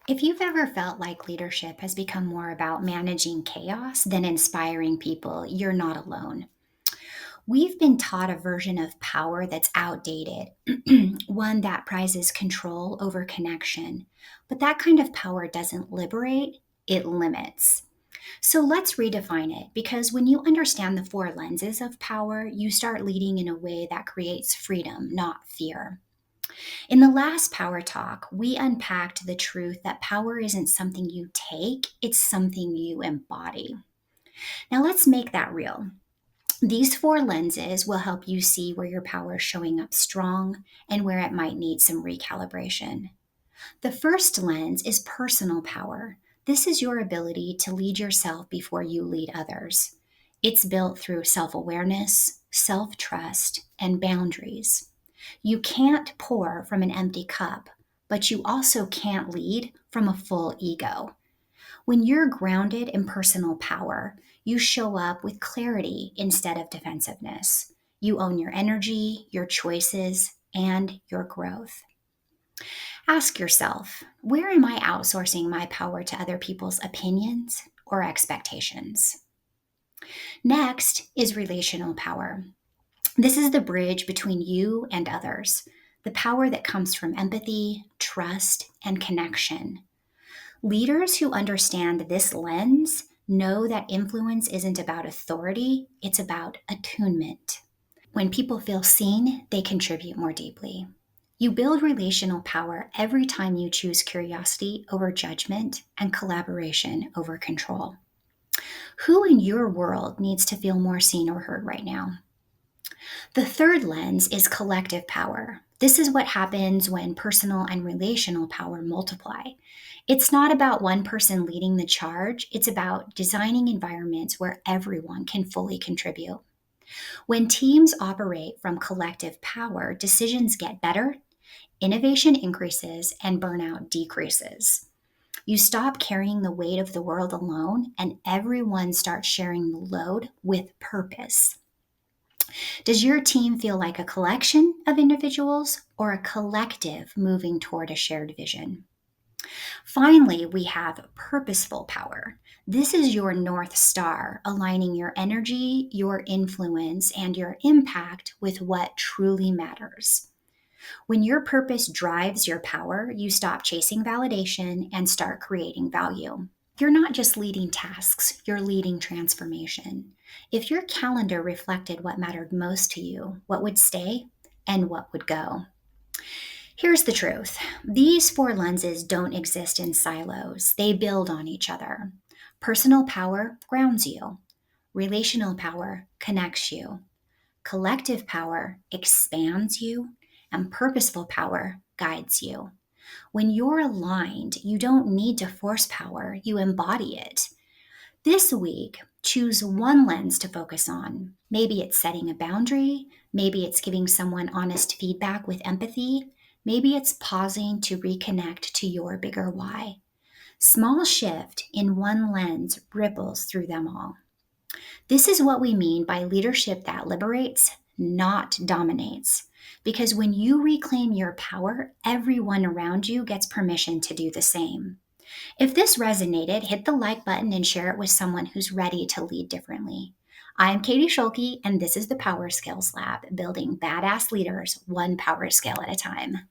If you've ever felt like leadership has become more about managing chaos than inspiring people, you're not alone. We've been taught a version of power that's outdated, one that prizes control over connection. But that kind of power doesn't liberate, it limits. So let's redefine it because when you understand the four lenses of power, you start leading in a way that creates freedom, not fear. In the last Power Talk, we unpacked the truth that power isn't something you take, it's something you embody. Now let's make that real. These four lenses will help you see where your power is showing up strong and where it might need some recalibration. The first lens is personal power. This is your ability to lead yourself before you lead others. It's built through self awareness, self trust, and boundaries. You can't pour from an empty cup, but you also can't lead from a full ego. When you're grounded in personal power, you show up with clarity instead of defensiveness. You own your energy, your choices, and your growth. Ask yourself, where am I outsourcing my power to other people's opinions or expectations? Next is relational power. This is the bridge between you and others, the power that comes from empathy, trust, and connection. Leaders who understand this lens know that influence isn't about authority, it's about attunement. When people feel seen, they contribute more deeply. You build relational power every time you choose curiosity over judgment and collaboration over control. Who in your world needs to feel more seen or heard right now? The third lens is collective power. This is what happens when personal and relational power multiply. It's not about one person leading the charge, it's about designing environments where everyone can fully contribute. When teams operate from collective power, decisions get better, innovation increases, and burnout decreases. You stop carrying the weight of the world alone, and everyone starts sharing the load with purpose. Does your team feel like a collection of individuals or a collective moving toward a shared vision? Finally, we have purposeful power. This is your North Star, aligning your energy, your influence, and your impact with what truly matters. When your purpose drives your power, you stop chasing validation and start creating value. You're not just leading tasks, you're leading transformation. If your calendar reflected what mattered most to you, what would stay and what would go? Here's the truth. These four lenses don't exist in silos. They build on each other. Personal power grounds you. Relational power connects you. Collective power expands you. And purposeful power guides you. When you're aligned, you don't need to force power, you embody it. This week, choose one lens to focus on. Maybe it's setting a boundary. Maybe it's giving someone honest feedback with empathy. Maybe it's pausing to reconnect to your bigger why. Small shift in one lens ripples through them all. This is what we mean by leadership that liberates, not dominates. Because when you reclaim your power, everyone around you gets permission to do the same. If this resonated, hit the like button and share it with someone who's ready to lead differently. I'm Katie Schuelke, and this is the Power Skills Lab, building badass leaders one power skill at a time.